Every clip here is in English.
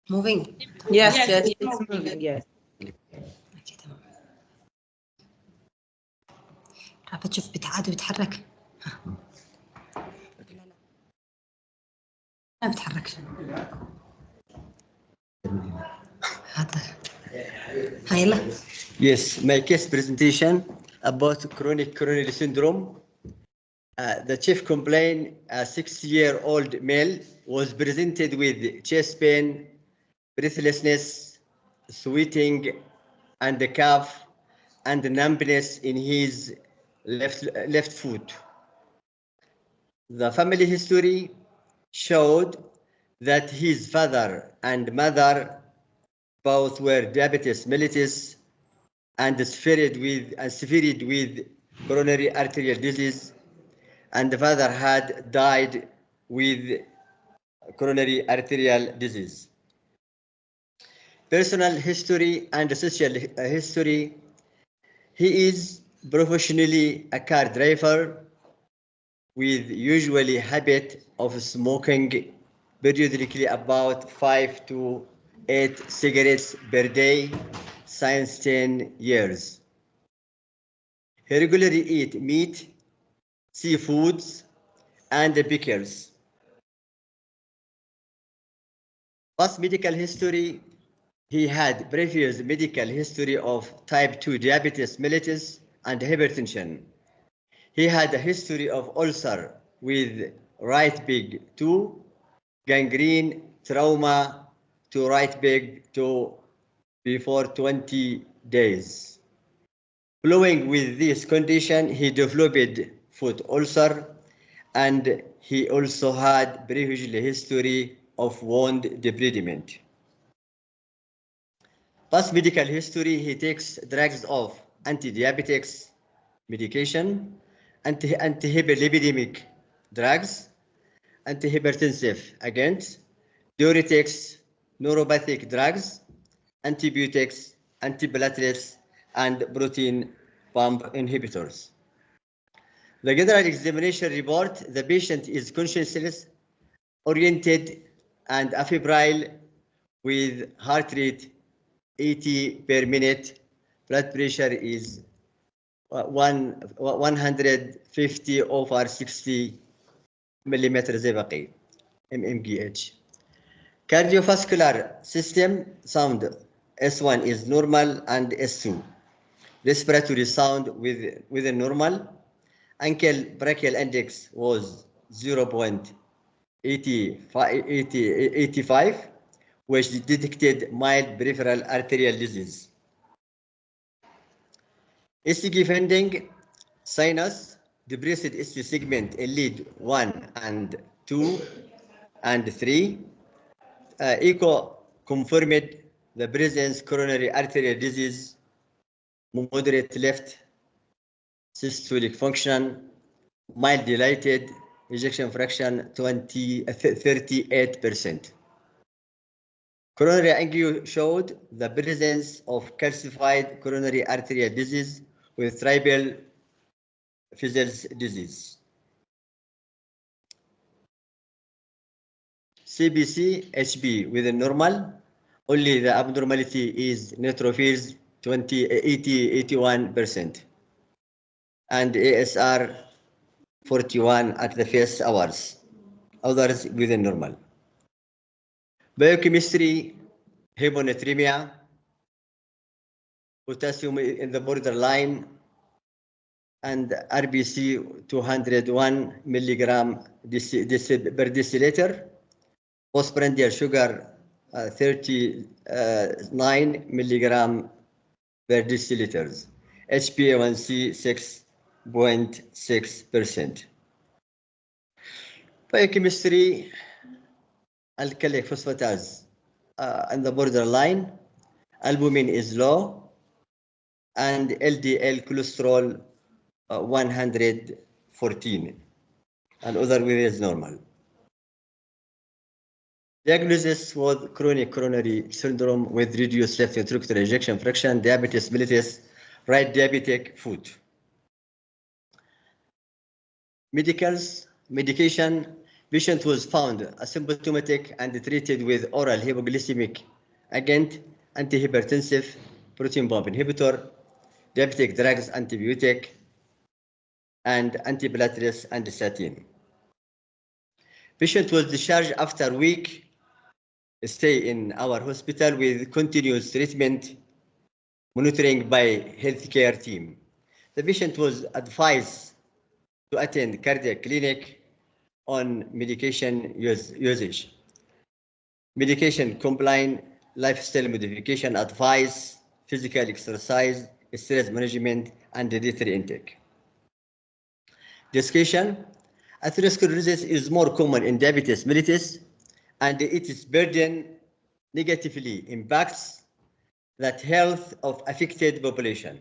Moving. Yes, it's moving, yes. اوكي تمام. عارفة تشوف بتعاد ويتحرك. ما بتحرك. هذا. هاي يلا. Yes, my case presentation about chronic coronary syndrome. The chief complaint, a 6-year-old male, was presented with chest pain, breathlessness, sweating, and the cough, and numbness in his left foot. The family history showed that his father and mother both were diabetes mellitus and suffered with coronary arterial disease, and the father had died with coronary arterial disease. Personal history and social history. He is professionally a car driver with usually habit of smoking periodically about 5 to 8 cigarettes per day since 10 years. He regularly eats meat, seafoods, and pickles. Past medical history, he had previous medical history of type 2 diabetes mellitus and hypertension. He had a history of ulcer with right big toe, gangrene, trauma to right big toe before 20 days. Following with this condition, he developed foot ulcer, and he also had previous history of wound debridement. Past medical history, he takes drugs of anti-diabetics medication, anti-hyperlipidemic drugs, antihypertensive agents, diuretics, neuropathic drugs, antibiotics, antiplatelets, and protein pump inhibitors. The general examination report, the patient is conscienceless, oriented, and afebrile with heart rate 80 per minute. Blood pressure is 150 over 60 millimeter زي بقي mmgh. Cardiovascular system sound S1 is normal and S2. Respiratory sound within normal. Ankle brachial index was 0.85, which detected mild peripheral arterial disease. ECG finding, sinus, depressed ST segment in lead 1 and 2 and 3. Echo confirmed the presence coronary arterial disease, moderate left systolic function, mild dilated, ejection fraction 38%. Coronary angio showed the presence of calcified coronary arterial disease with tribal Fizel's disease. CBC HB within normal, only the abnormality is neutrophils 81%, and ASR 41 at the first hours, others within normal. Biochemistry, hyponatremia, potassium in the borderline, and RBC 201 milligram per deciliter, postprandial sugar 39 milligram per deciliters, HbA1c 6.6%. Biochemistry, alkalic phosphatase on the borderline, albumin is low, and LDL cholesterol 114, and other is normal. Diagnosis was chronic coronary syndrome with reduced left ventricular ejection fraction, diabetes mellitus, right diabetic foot. Medication, Patient was found asymptomatic and treated with oral hypoglycemic agent, antihypertensive, protein pump inhibitor, diabetic drugs, antibiotic, and antiplatelets and statin. Patient was discharged after a week stay in our hospital with continuous treatment monitoring by healthcare team. The patient was advised to attend cardiac clinic on medication usage. Medication compliant, lifestyle modification advice, physical exercise, stress management, and dietary intake. Discussion: atherosclerosis is more common in diabetes mellitus, and its burden negatively impacts the health of affected population.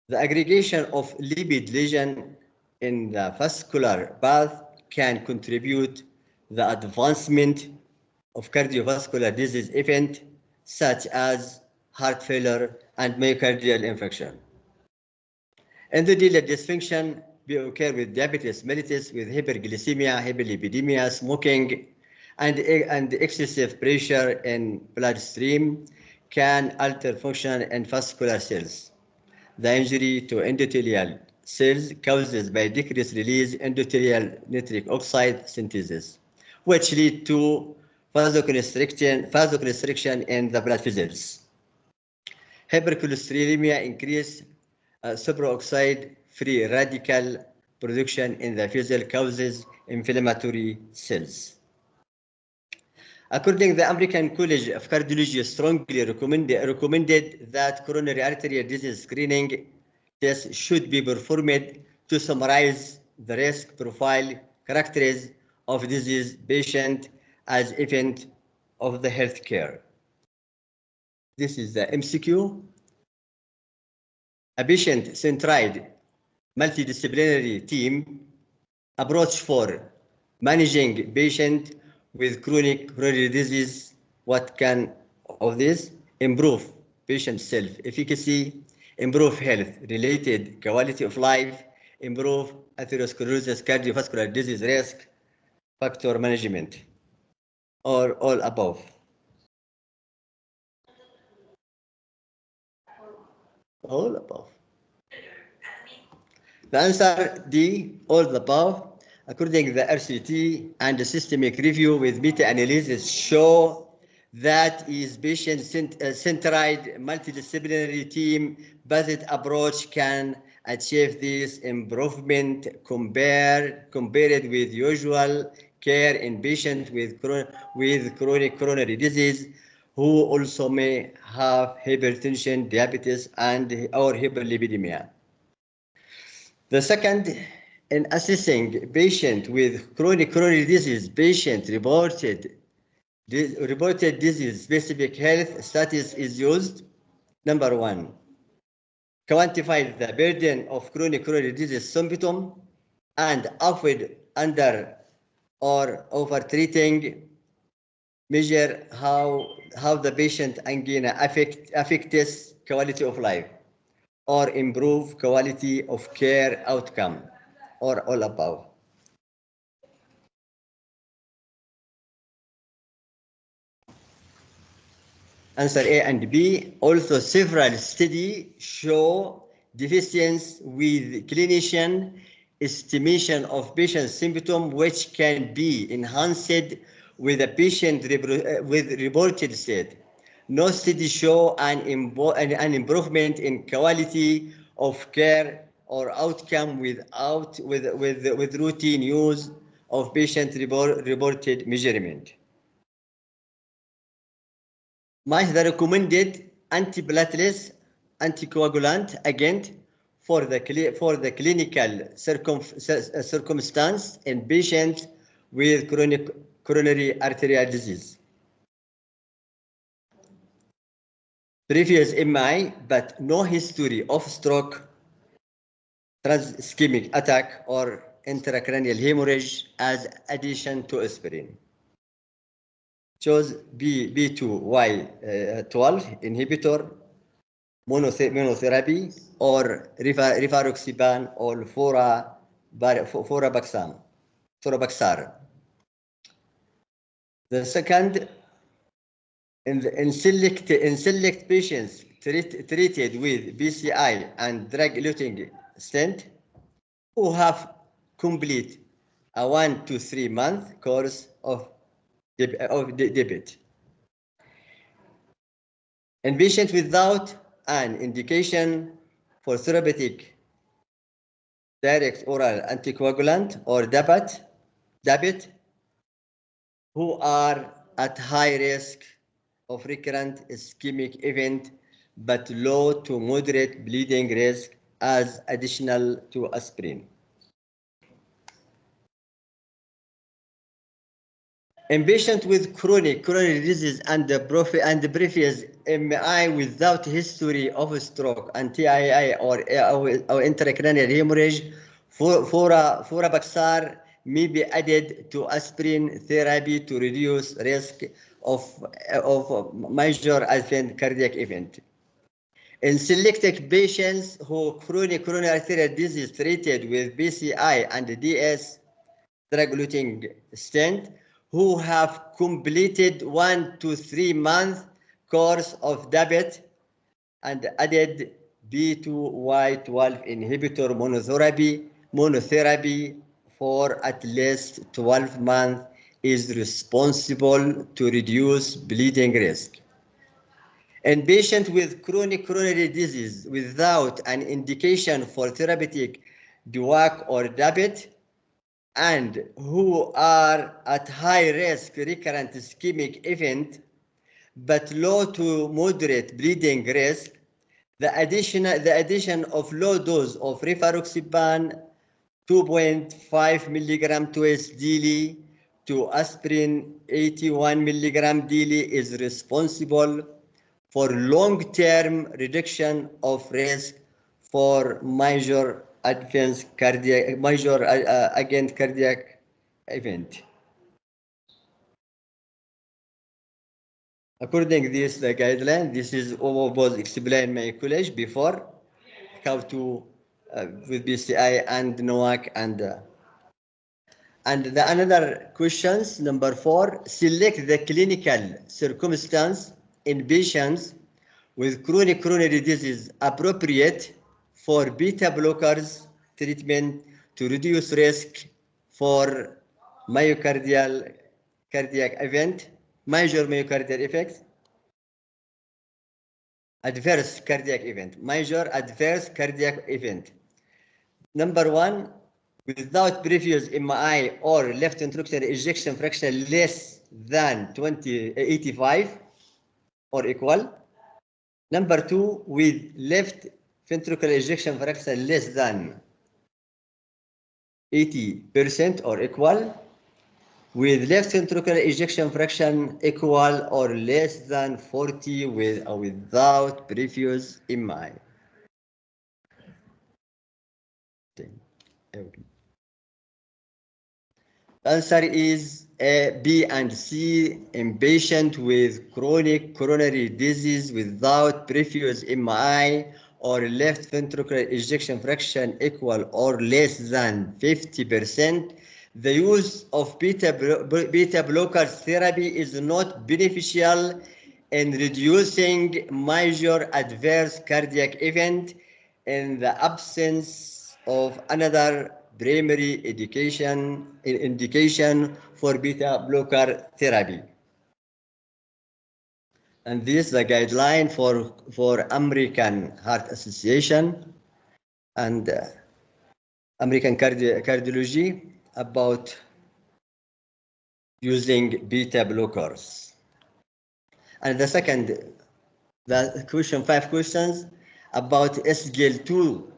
The aggregation of lipid lesion in the vascular path can contribute the advancement of cardiovascular disease event such as heart failure and myocardial infarction. Endothelial dysfunction may occur with diabetes mellitus, with hyperglycemia, hyperlipidemia, smoking, and excessive pressure in bloodstream can alter function in vascular cells. The injury to endothelial cells causes by decreased release endothelial nitric oxide synthesis, which lead to vasoconstriction in the blood vessels. Hypercholesterolemia increase superoxide free radical production in the vessel causes inflammatory cells. According to the American College of Cardiology, strongly recommended that coronary artery disease screening tests should be performed to summarize the risk profile characteristics of disease patient as event of the healthcare. This is the MCQ. A patient-centered multidisciplinary team approach for managing patient with chronic coronary disease. What can of this? Improve patient self-efficacy, improve health-related quality of life, improve atherosclerosis, cardiovascular disease risk, factor management, or all above. All above. The answer D, all the above. According to the RCT and the systemic review with meta-analysis show that is patient-centered multidisciplinary team-based approach can achieve this improvement compared with usual care in patients with chronic coronary disease who also may have hypertension, diabetes, or hyperlipidemia. The second, in assessing patient with chronic coronary disease, patient reported disease-specific health status is used. Number one, quantify the burden of chronic coronary disease symptom and avoid under or over treating. Measure how the patient angina affects quality of life or improve quality of care outcome, or all above. Answer A and B. Also, several studies show deficiency with clinician estimation of patient symptom, which can be enhanced with a patient with reported state. No study show an improvement in quality of care or outcome with routine use of patient reported measurement. Match the recommended antiplatelets anticoagulant agent for the clinical circumstance in patients with chronic coronary arterial disease. Previous MI, but no history of stroke, transischemic attack, or intracranial hemorrhage as addition to aspirin. Chose B2Y12 inhibitor, monotherapy, or rivaroxaban or forabaxam. Thorobaxar. The second, in select patients treated with BCI and drug-eluting stent who have complete a 1 to 3 month course of debit. In patients without an indication for therapeutic direct oral anticoagulant or DABIT, who are at high risk of recurrent ischemic event but low to moderate bleeding risk as additional to aspirin. In patients with chronic coronary disease and the previous MI without history of stroke and TIA or intracranial hemorrhage, Thorobaxar may be added to aspirin therapy to reduce risk of major advanced cardiac event. In selected patients who chronic coronary arterial disease treated with BCI and DS drug-eluting stent, who have completed 1 to 3 month course of DABIT and added B2Y12 inhibitor monotherapy for at least 12 months is responsible to reduce bleeding risk. In patients with chronic coronary disease without an indication for therapeutic DUAC or DABIT, and who are at high risk recurrent ischemic event but low to moderate bleeding risk, the addition of low dose of rivaroxaban 2.5 milligram twice daily to aspirin 81 milligram daily is responsible for long-term reduction of risk for major advanced cardiac cardiac event. According to this guideline, this is what was explained in my college before, how to with BCI and NOAC and the another questions number 4, select the clinical circumstance in patients with chronic coronary disease appropriate for beta blockers treatment to reduce risk for myocardial cardiac event, major myocardial effects, adverse cardiac event, major adverse cardiac event. Number 1, without previous MI or left ventricular ejection fraction less than 85 or equal. Number 2, with left ventricular ejection fraction less than 80% or equal, with left ventricular ejection fraction equal or less than 40 with or without previous MI. Answer is A, B, and C in patient with chronic coronary disease without previous MI or left ventricular ejection fraction equal or less than 50%. The use of beta blocker therapy is not beneficial in reducing major adverse cardiac event in the absence of another primary indication for beta blocker therapy. And this is the guideline for American Heart Association and American Cardiology about using beta blockers. And the second, the question 5 questions about SGLT2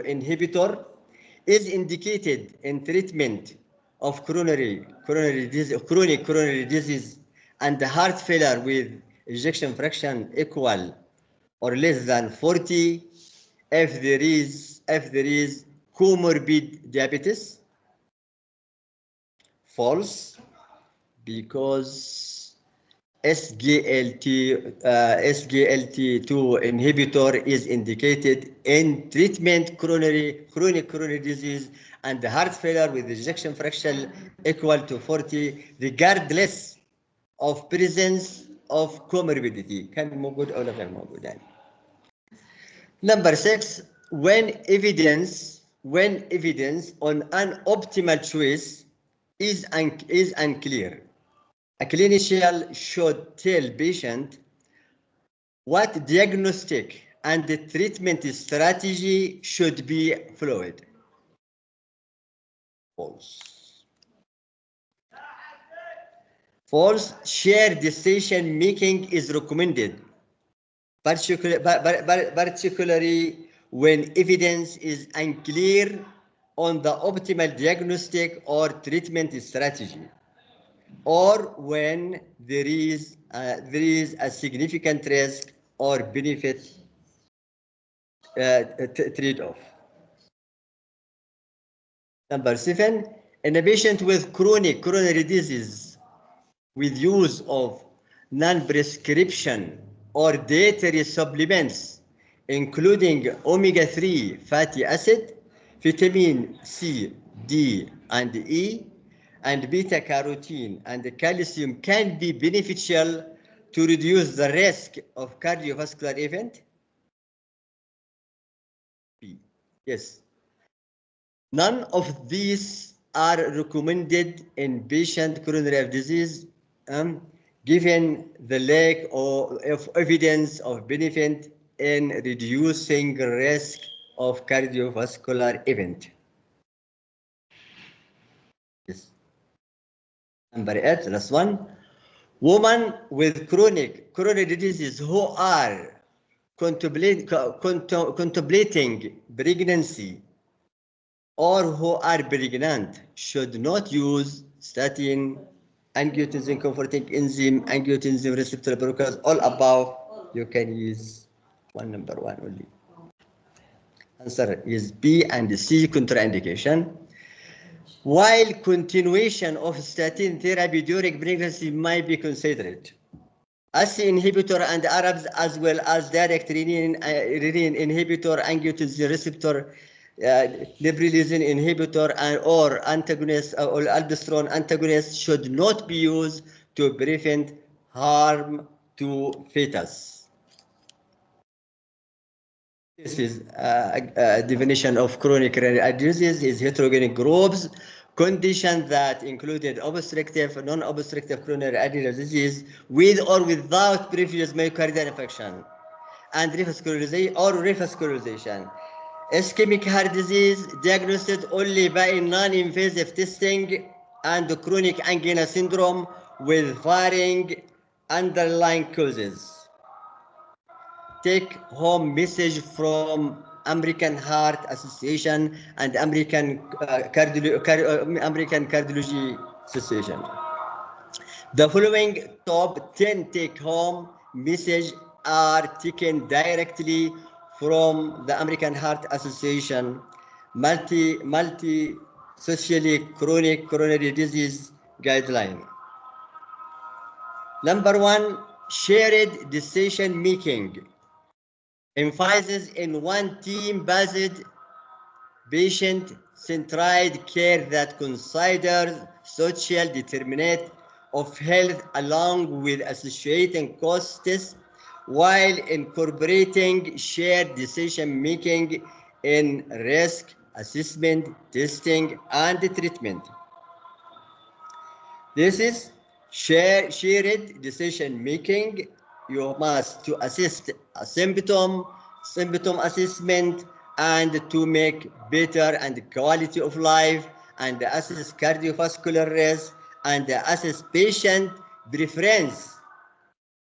inhibitor is indicated in treatment of chronic coronary disease and heart failure with ejection fraction equal or less than 40 if there is comorbid diabetes. False, because SGLT2 inhibitor is indicated in treatment chronic coronary disease and heart failure with ejection fraction equal to 40 regardless of presence of comorbidity. كان موجود أو غير موجود يعني. Number 6, when evidence on an optimal choice is unclear, a clinician should tell patient what diagnostic and the treatment strategy should be followed. False. False. Shared decision making is recommended, particularly when evidence is unclear on the optimal diagnostic or treatment strategy, or when there is a significant risk or benefit trade-off. Number 7, in a patient with chronic coronary disease with use of non-prescription or dietary supplements, including omega-3 fatty acid, vitamin C, D, and E, and beta-carotene and calcium can be beneficial to reduce the risk of cardiovascular event? B. Yes. None of these are recommended in patient coronary disease, given the lack of evidence of benefit in reducing risk of cardiovascular event. Yes. Number 8, last one. Women with chronic coronary disease who are contemplating pregnancy or who are pregnant should not use statin, angiotensin converting enzyme, angiotensin receptor blockers. All above, you can use number one only. Answer is B and C, contraindication. While continuation of statin therapy during pregnancy might be considered, ACE inhibitor and ARBs, as well as direct renin inhibitor, angiotensin receptor, neprilysin inhibitor, or antagonist or aldosterone antagonist should not be used to prevent harm to fetus. This is a definition of chronic coronary disease is heterogenic groups, conditions that included obstructive, non-obstructive coronary artery disease with or without previous myocardial infarction, and revascularization. Ischemic heart disease diagnosed only by non-invasive testing, and chronic angina syndrome with varying underlying causes. Take home message from American Heart Association and American Cardiology Association. The following top 10 take home message are taken directly from the American Heart Association multi-socially chronic coronary disease guideline. Number 1, shared decision making. Emphasis in one team-based, patient-centered care that considers social determinants of health along with associating costs, while incorporating shared decision-making in risk assessment, testing, and treatment. This is shared decision-making. You must to assist a symptom assessment, and to make better and quality of life, and assess cardiovascular risk, and assess patient preference,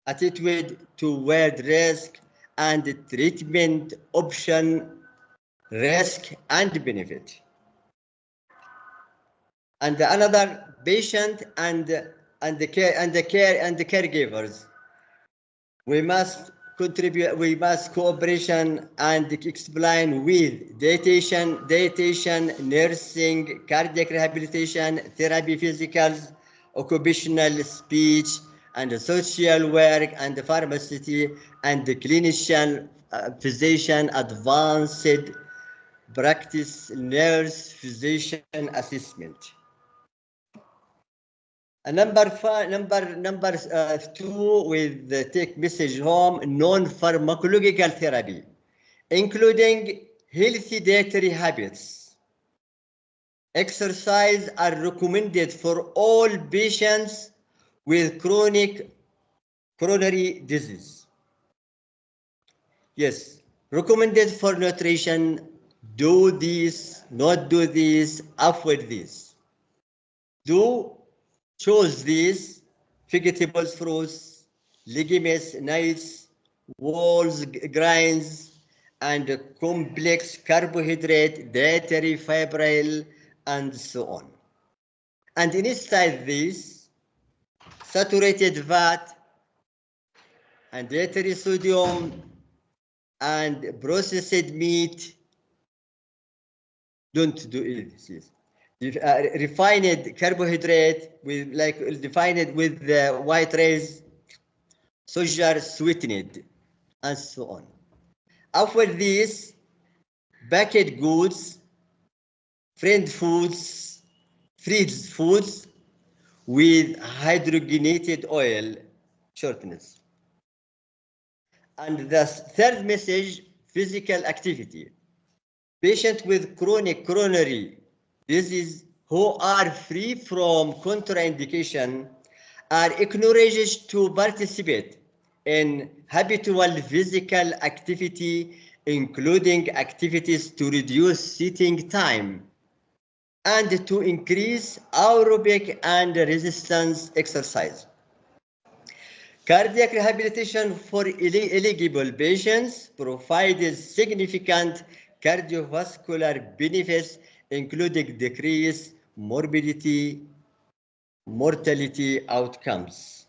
attitude toward risk, and treatment option, risk and benefit. And another, patient and the caregivers. We must contribute, we must cooperation and explain with dietitian, nursing, cardiac rehabilitation, therapy, physicals, occupational speech, and the social work and the pharmacy and the clinician, physician, advanced practice, nurse, physician assessment. Number two, with the take message home, non-pharmacological therapy, including healthy dietary habits. Exercise are recommended for all patients with chronic coronary disease. Yes, recommended for nutrition. Do this, not do this, avoid this. Do choose these: vegetables, fruits, legumes, nuts, wholes grains, and complex carbohydrate, dietary fibril, and so on. And inside this, saturated fat and dietary sodium and processed meat, don't do it. Refined carbohydrate with defined with the white rice, sugar sweetened, and so on. After this, packaged goods, fried foods with hydrogenated oil shortness. And the third message, physical activity. Patients with chronic coronary disease who are free from contraindication are encouraged to participate in habitual physical activity, including activities to reduce sitting time and to increase aerobic and resistance exercise. Cardiac rehabilitation for eligible patients provides significant cardiovascular benefits, including decreased morbidity, mortality outcomes.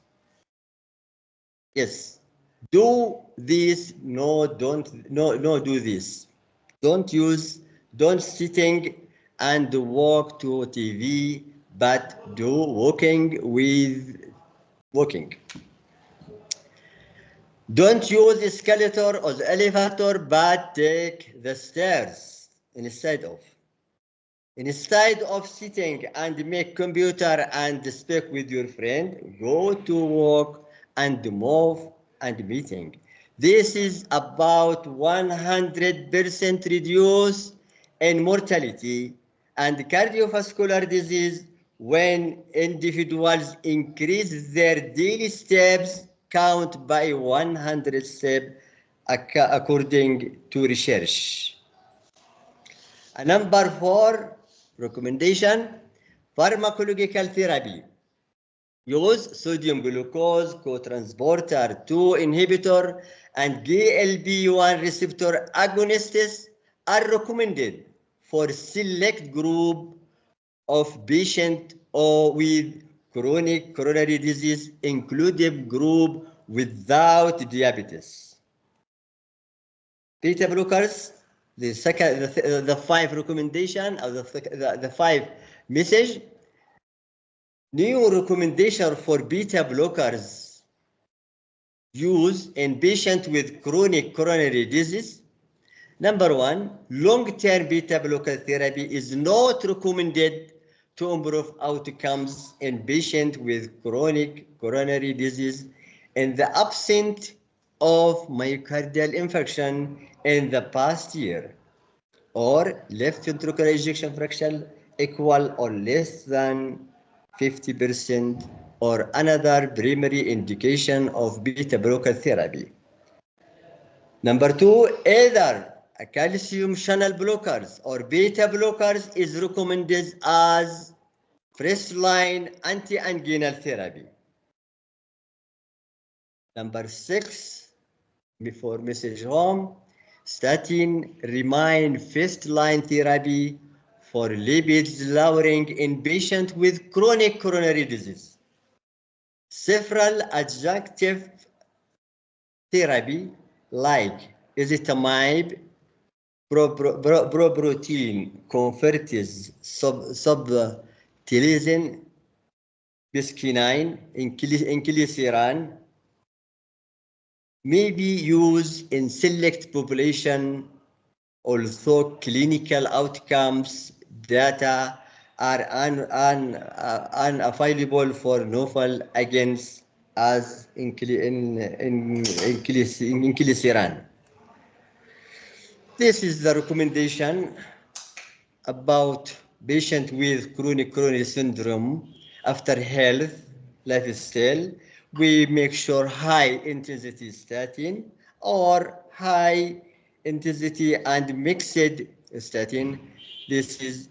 Yes, do this. No, don't. No, do this. Don't sitting and walk to TV, but do walking. Don't use the escalator or the elevator, but take the stairs instead of. Instead of sitting and make computer and speak with your friend, go to work and move and meeting. This is about 100% reduce in mortality and cardiovascular disease when individuals increase their daily steps count by 100 steps according to research. Number 4, recommendation, pharmacological therapy. Use sodium glucose cotransporter 2 inhibitor and GLP-1 receptor agonists are recommended for select group of patients with chronic coronary disease, including group without diabetes. Beta blockers, the 5 recommendation or the 5 message. New recommendation for beta blockers used in patients with chronic coronary disease. Number 1, long-term beta blocker therapy is not recommended to improve outcomes in patients with chronic coronary disease in the absence of myocardial infarction in the past year, or left ventricular ejection fraction equal or less than 50%, or another primary indication of beta blocker therapy. Number 2, either a calcium channel blockers or beta blockers is recommended as first-line anti-anginal therapy. Number 6, before message home, statin remain first-line therapy for lipids lowering in patients with chronic coronary disease. Several adjunctive therapy like ezetimibe, proprotein convertase subtilisin, bisquinine, inclisiran may be used in select population, although clinical outcomes data are unavailable for novel agents as inclisiran. This is the recommendation about patient with chronic coronary syndrome after health lifestyle. We make sure high intensity statin or high intensity and mixed statin. This is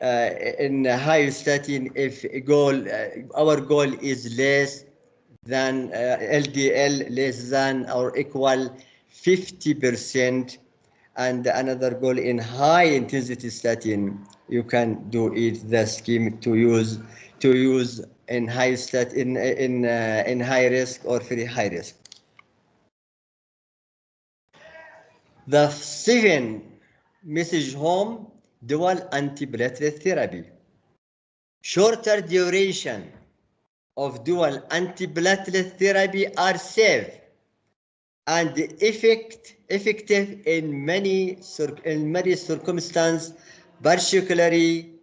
in high statin if our goal is less than LDL less than or equal 50%, and another goal in high intensity statin you can do it the scheme to use in high in high risk or very high risk. The 7 message home dual antiplatelet therapy. Shorter duration of dual antiplatelet therapy are safe and effective in many circumstances, particularly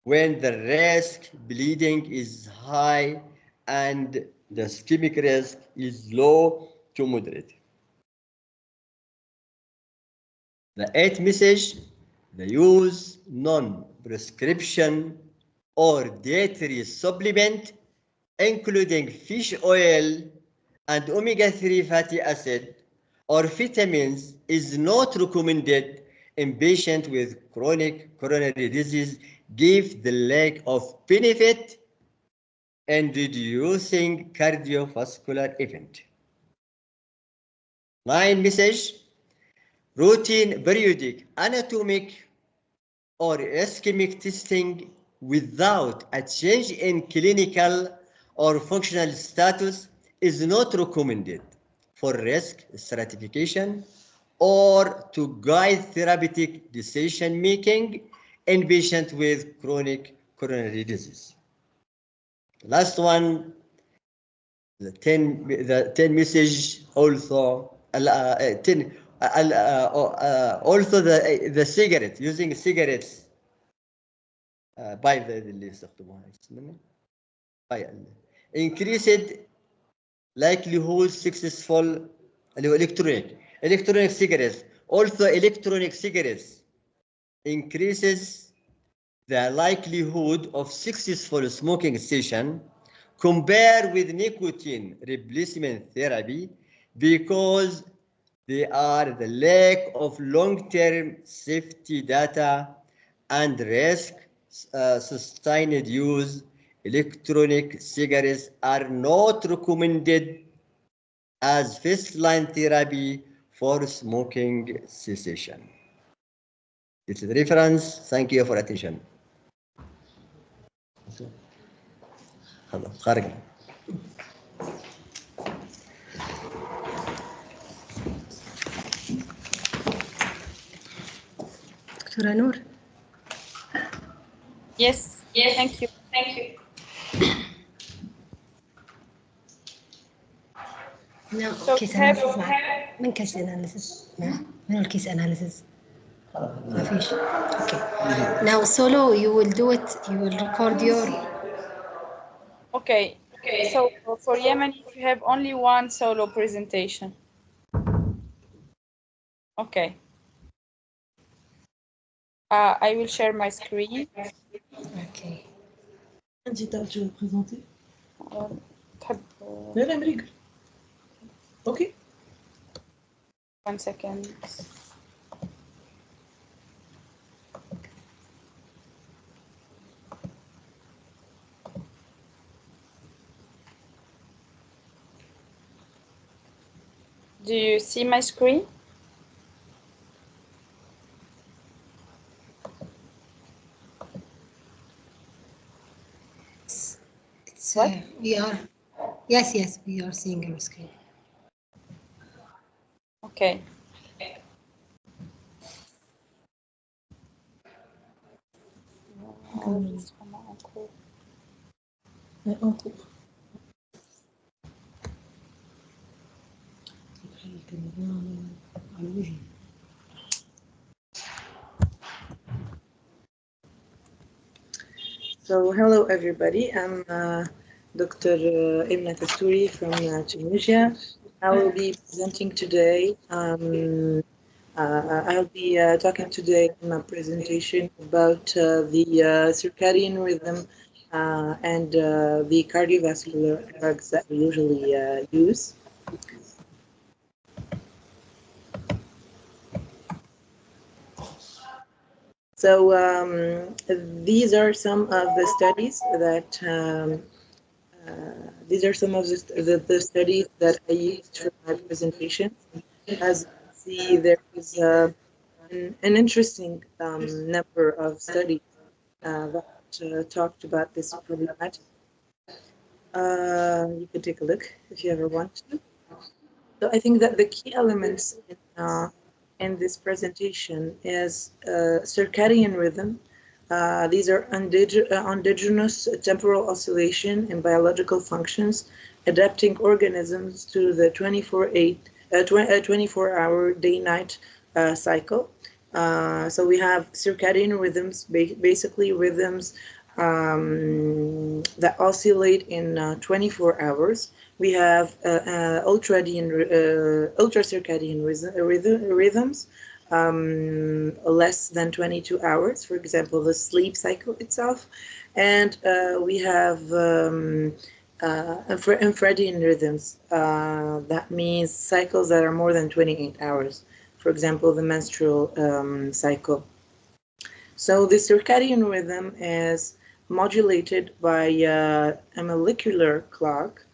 when the risk bleeding is high and the ischemic risk is low to moderate. The 8th message, the use non-prescription or dietary supplement, including fish oil and omega-3 fatty acid or vitamins, is not recommended in patients with chronic coronary disease, give the lack of benefit in reducing cardiovascular event. 9 message, routine periodic anatomic or ischemic testing without a change in clinical or functional status is not recommended for risk stratification or to guide therapeutic decision making in patients with chronic coronary disease. Last one, the 10 message also also the cigarette, using cigarettes باي اللي يستخدموها يسمونه باي increased likelihood successful اللي هو electronic cigarettes. Also electronic cigarettes increases the likelihood of successful smoking cessation compared with nicotine replacement therapy because they are the lack of long-term safety data and risk sustained use. Electronic cigarettes are not recommended as first-line therapy for smoking cessation. This is the reference. Thank you for attention. خارج. دكتورة نور. Yes, thank you. No, So case analysis من case analysis من case analysis ما فيش. Okay. Now solo you will do it. You will record your. Okay. So for Yemen, you have only one solo presentation. Okay. I will share my screen. Okay. انت تعرفي تبريزونتي؟ تحب لا لا امريكا. اوكي. 1 second. Do you see my screen? It's we are. Yes, we are seeing your screen. Okay. En cours. So, hello everybody. I'm Dr. Emna Kastouri from Tunisia. I will be presenting today. I'll be talking today in my presentation about the circadian rhythm and the cardiovascular drugs that we usually use. So these are some of the studies that the studies that I used for my presentation. As you can see, there is an interesting number of studies that talked about this problematic. You can take a look if you ever want to. So I think that the key elements in this presentation is circadian rhythm. These are endogenous temporal oscillation and biological functions adapting organisms to the 24-hour day-night cycle. So we have circadian rhythms, basically rhythms that oscillate in 24 hours. We have ultracircadian rhythms, less than 22 hours, for example, the sleep cycle itself. And we have infradian rhythms, that means cycles that are more than 28 hours, for example, the menstrual cycle. So the circadian rhythm is modulated by a molecular clock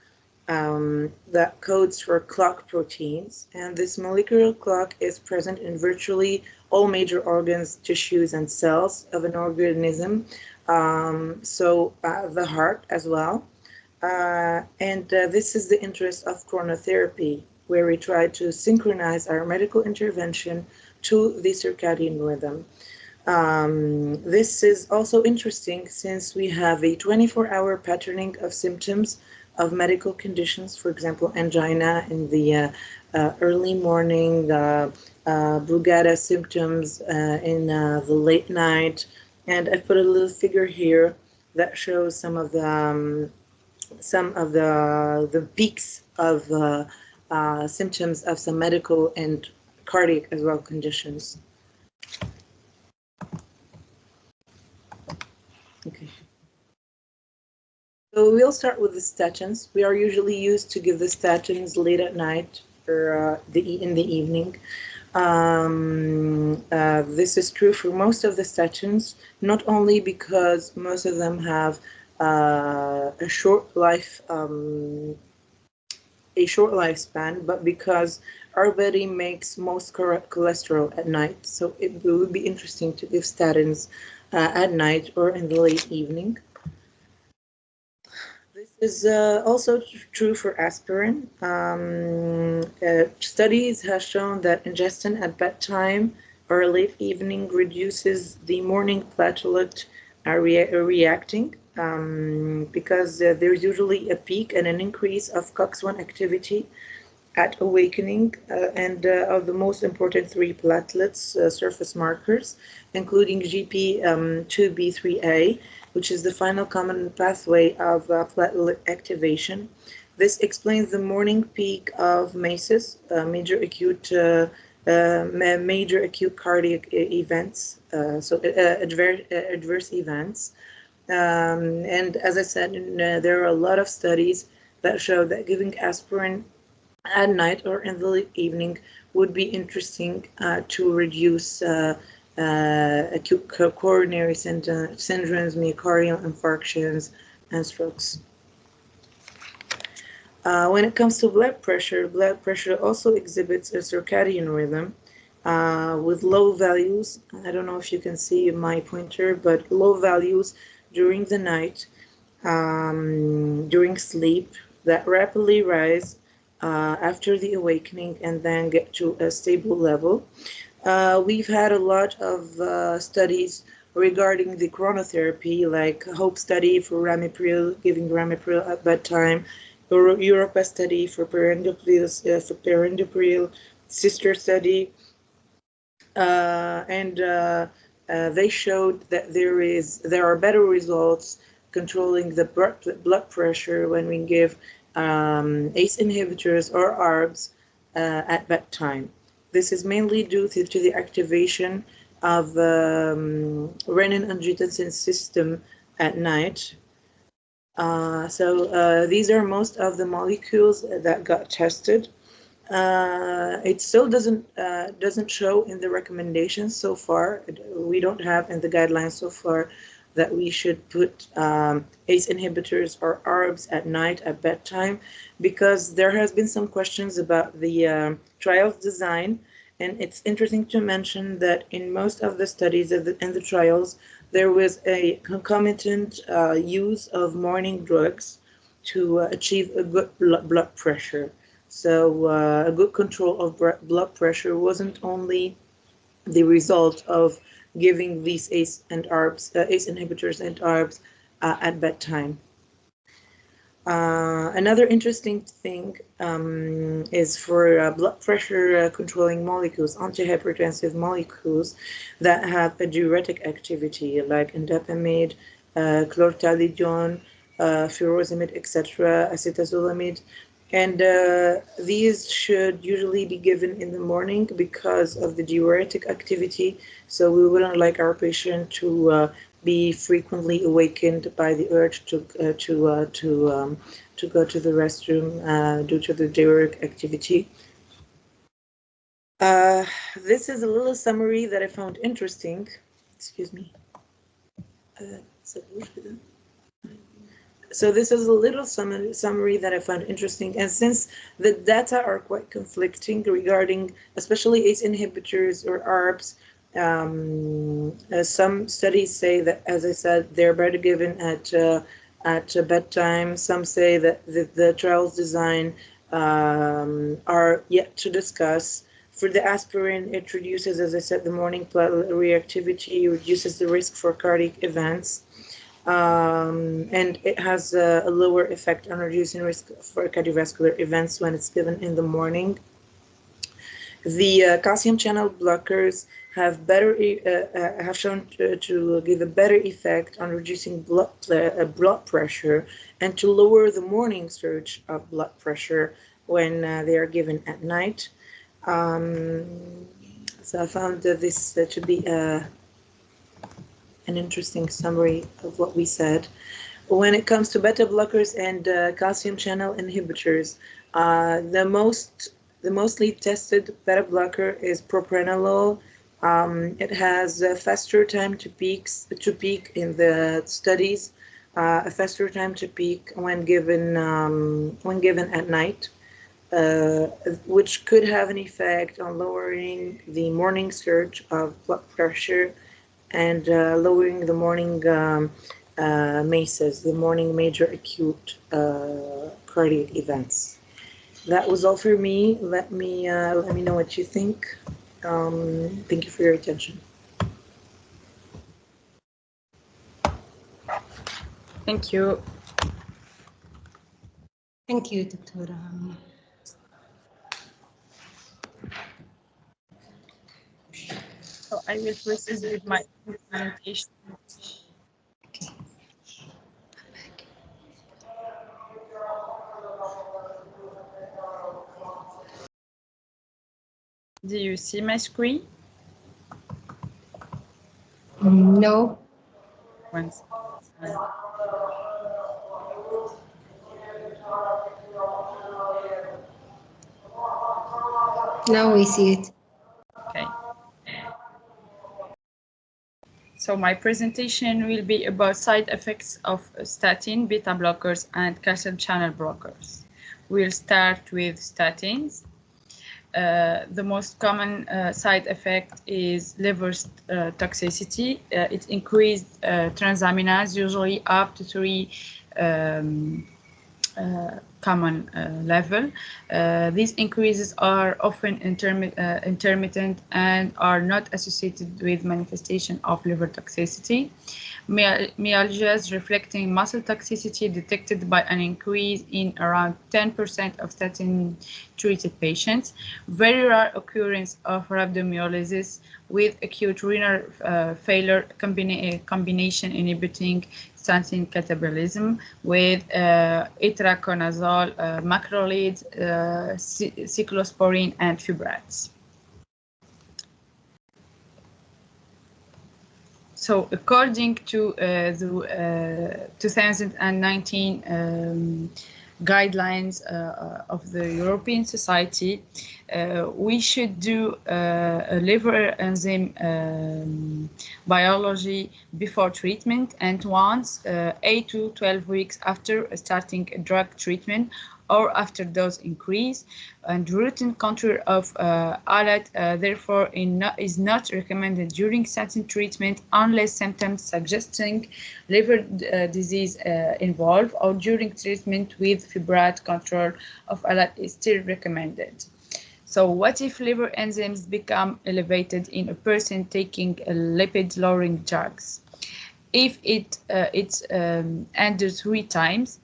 that codes for clock proteins, and this molecular clock is present in virtually all major organs, tissues, and cells of an organism, so the heart as well. And this is the interest of chronotherapy, where we try to synchronize our medical intervention to the circadian rhythm. This is also interesting since we have a 24-hour patterning of symptoms of medical conditions, for example, angina in the early morning, Brugada symptoms in the late night, and I put a little figure here that shows some of the peaks of symptoms of some medical and cardiac as well conditions. Okay. So we'll start with the statins. We are usually used to give the statins late at night or in the evening. This is true for most of the statins, not only because most of them have a short lifespan, but because our body makes most cholesterol at night. So it would be interesting to give statins at night or in the late evening. This is also true for aspirin. Studies have shown that ingestion at bedtime or late evening reduces the morning platelet reacting because there's usually a peak and an increase of COX-1 activity at awakening and of the most important three platelets surface markers, including GP2B3A, which is the final common pathway of platelet activation. This explains the morning peak of MACEs, major acute cardiac events, so adverse events. And as I said, there are a lot of studies that show that giving aspirin at night or in the evening would be interesting to reduce acute coronary syndromes, myocardial infarctions, and strokes. When it comes to blood pressure also exhibits a circadian rhythm with low values. I don't know if you can see my pointer, but low values during the night, during sleep, that rapidly rise after the awakening and then get to a stable level. We've had a lot of studies regarding the chronotherapy, like HOPE study for ramipril, giving ramipril at bedtime, or Europa study for perindopril, sister study, and they showed that there are better results controlling the blood pressure when we give ACE inhibitors or ARBs at bedtime. This is mainly due to the activation of renin-angiotensin system at night. So these are most of the molecules that got tested. It still doesn't show in the recommendations so far. We don't have in the guidelines so far that we should put ACE inhibitors or ARBs at night at bedtime, because there has been some questions about the trials design. And it's interesting to mention that in most of the studies and the trials, there was a concomitant use of morning drugs to achieve a good blood pressure. So a good control of blood pressure wasn't only the result of giving these ACE inhibitors and ARBs at bedtime. Another interesting thing is for blood pressure controlling molecules, antihypertensive molecules that have a diuretic activity, like indapamide, chlortalidone, furosemide, etc., acetazolamide. And these should usually be given in the morning because of the diuretic activity. So we wouldn't like our patient to be frequently awakened by the urge to go to the restroom due to the diuretic activity. This is a little summary that I found interesting. Excuse me. So this is a little summary that I found interesting, and since the data are quite conflicting regarding especially ACE inhibitors or ARBs, some studies say that, as I said, they're better given at bedtime. Some say that the trials design are yet to discuss. For the aspirin, it reduces, as I said, the morning reactivity, reduces the risk for cardiac events. And it has a lower effect on reducing risk for cardiovascular events when it's given in the morning. The calcium channel blockers have shown to give a better effect on reducing blood pressure and to lower the morning surge of blood pressure when they are given at night. So I found this to be an interesting summary of what we said. When it comes to beta blockers and calcium channel inhibitors, the mostly tested beta blocker is propranolol. It has a faster time to peak in the studies, a faster time to peak when given at night, which could have an effect on lowering the morning surge of blood pressure and lowering the morning MACEs, the morning major acute cardiac events. That was all for me. Let me know what you think. Thank you for your attention. Thank you. Thank you, Dr. So I will proceed with my presentation. Okay. Do you see my screen? No. One second. Now we see it. Okay. So my presentation will be about side effects of statin, beta blockers, and calcium channel blockers. We'll start with statins. The most common side effect is liver toxicity. It increased transaminase, usually up to 3 common level. These increases are often intermittent and are not associated with manifestation of liver toxicity. Myalgias reflecting muscle toxicity detected by an increase in around 10% of statin-treated patients. Very rare occurrence of rhabdomyolysis with acute renal failure combination inhibiting statin catabolism with itraconazole, macrolides, cyclosporine, and fibrates. So according to the 2019 guidelines of the European Society, we should do a liver enzyme biology before treatment and once 8 to 12 weeks after starting a drug treatment or after dose increase, and routine control of ALAT therefore is not recommended during statin treatment unless symptoms suggesting liver disease involved, or during treatment with fibrate control of ALAT is still recommended. So what if liver enzymes become elevated in a person taking lipid-lowering drugs? If it's under 3 times,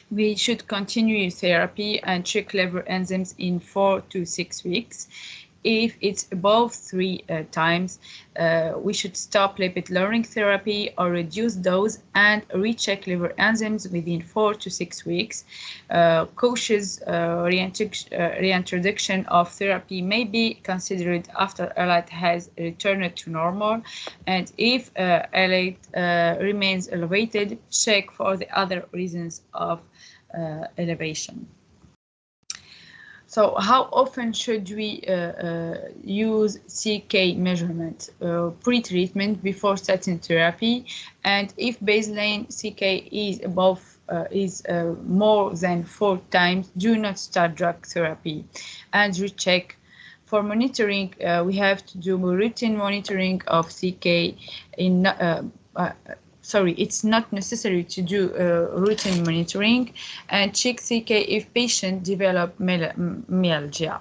we should continue therapy and check liver enzymes in 4 to 6 weeks. If it's above 3 times, we should stop lipid-lowering therapy or reduce dose and recheck liver enzymes within 4 to 6 weeks. Cautious reintroduction of therapy may be considered after ALAT has returned to normal, and if ALAT remains elevated, check for the other reasons of elevation. So how often should we use CK measurement? Pre-treatment before statin therapy, and if baseline CK is above more than 4 times, do not start drug therapy and recheck. For monitoring, we have to do routine monitoring of CK in it's not necessary to do routine monitoring, and check CK if patient develop myalgia.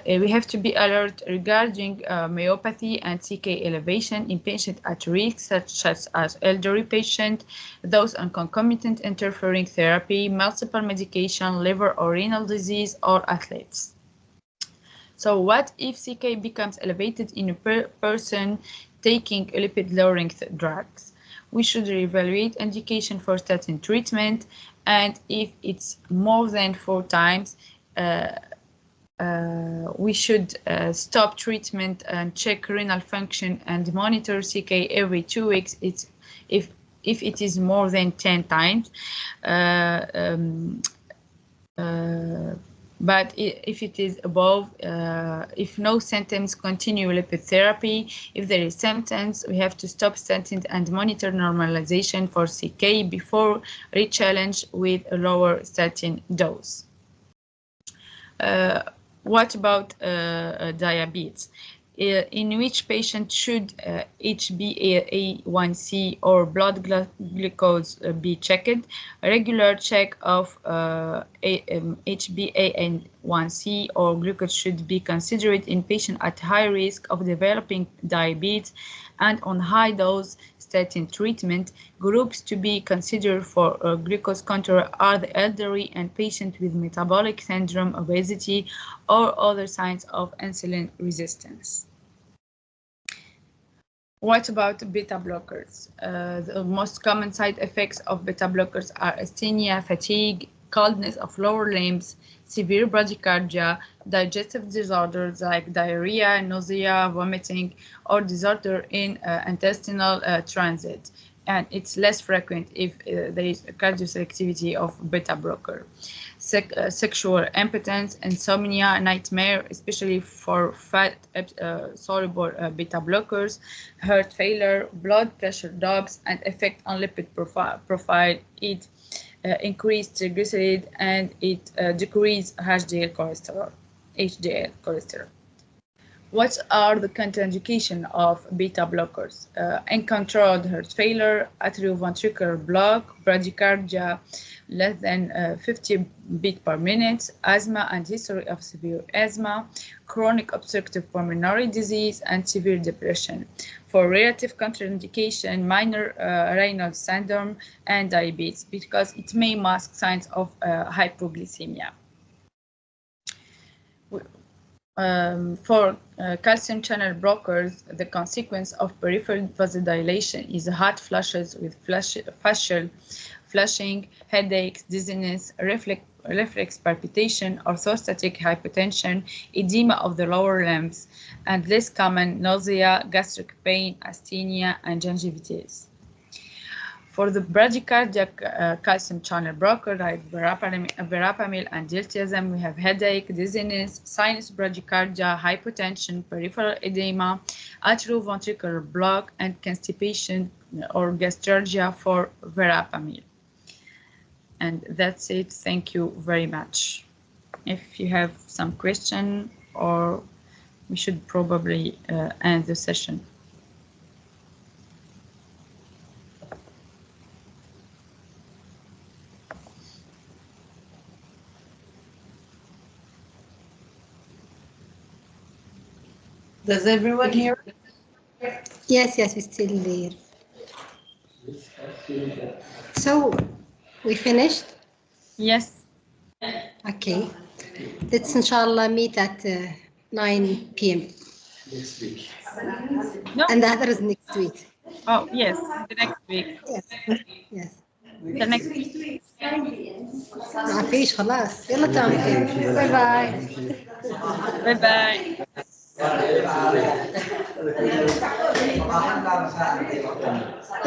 We have to be alert regarding myopathy and CK elevation in patients at risk, such as elderly patient, those on concomitant interfering therapy, multiple medication, liver or renal disease, or athletes. So what if CK becomes elevated in a person taking lipid-lowering drugs? We should reevaluate indication for statin treatment, and if it's more than 4 times, we should stop treatment and check renal function and monitor CK every 2 weeks. If it is more than 10 times. But if it is above, if no symptoms, continue lipid therapy. If there is symptoms, we have to stop statin and monitor normalization for CK before re-challenge with a lower statin dose. What about diabetes? In which patient should HbA1c or blood glucose be checked? A regular check of HbA1c or glucose should be considered in patients at high risk of developing diabetes and on high dose statin treatment. Groups to be considered for glucose control are the elderly and patients with metabolic syndrome, obesity, or other signs of insulin resistance. What about beta blockers? The most common side effects of beta blockers are asthenia, fatigue, coldness of lower limbs, severe bradycardia, digestive disorders like diarrhea, nausea, vomiting, or disorder in intestinal transit. And it's less frequent if there is a cardioselectivity of beta blocker. Sexual impotence, insomnia, nightmare, especially for fat-soluble beta blockers, heart failure, blood pressure drops, and effect on lipid profile. It increased triglyceride and it decreased HDL cholesterol. What are the contraindications of beta blockers? Uncontrolled heart failure, atrioventricular block, bradycardia less than 50 beats per minute, asthma and history of severe asthma, chronic obstructive pulmonary disease, and severe depression. For relative contraindication, minor Raynaud's syndrome and diabetes, because it may mask signs of hypoglycemia. For calcium channel blockers, the consequence of peripheral vasodilation is hot flushes with facial flushing, headaches, dizziness, reflex palpitation, orthostatic hypotension, edema of the lower limbs, and less common nausea, gastric pain, asthenia, and gingivitis. For the bradycardic calcium channel blocker like verapamil and diltiazem, we have headache, dizziness, sinus bradycardia, hypotension, peripheral edema, atrioventricular block, and constipation or gastralgia for verapamil. And that's it. Thank you very much. If you have some question, or we should probably end the session. Does everyone hear? Yes, we still there. So, we finished? Yes. Okay. Let's inshallah meet at 9 p.m. Next week. No. And the other is next week. Oh, yes, the next week. Yes. The next week. ما فيش خلاص يلا تمام. باي باي. Bye bye.